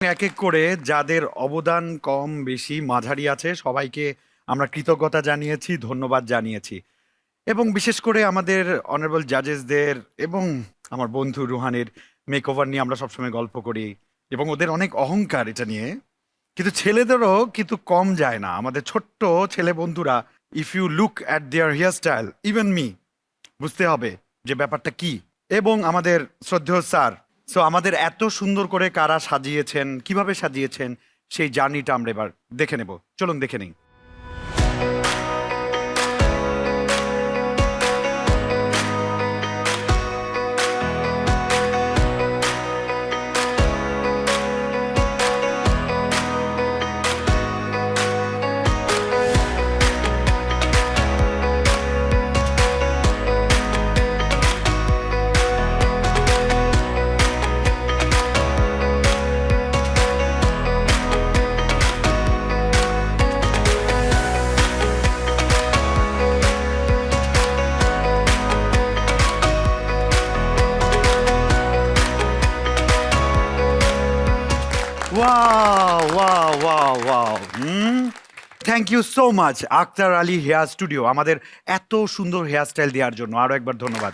এক এক করে যাদের অবদান কম বেশি মাঝারি আছে সবাইকে আমরা কৃতজ্ঞতা জানিয়েছি, ধন্যবাদ জানিয়েছি। এবং বিশেষ করে আমাদের অনারেবল জাজেসদের এবং আমার বন্ধু রুহানের মেকওভার নিয়ে আমরা সবসময় গল্প করি এবং ওদের অনেক অহংকার এটা নিয়ে। কিন্তু ছেলেদেরও কিন্তু কম যায় না। আমাদের ছোট্ট ছেলে বন্ধুরা, if you look at their hair style, even me, বুঝতে হবে যে ব্যাপারটা কি। এবং আমাদের শ্রদ্ধেয় স্যার, সো আমাদের এত সুন্দর করে কারা সাজিয়েছেন, কিভাবে সাজিয়েছেন, সেই জার্নিটা আমরা এবার দেখে নেব। চলুন দেখে নিই। Wow wow wow wow, thank you so much Akhtar Ali hair studio আমাদের এত সুন্দর হেয়ার স্টাইল দেওয়ার জন্য। আরো একবার ধন্যবাদ।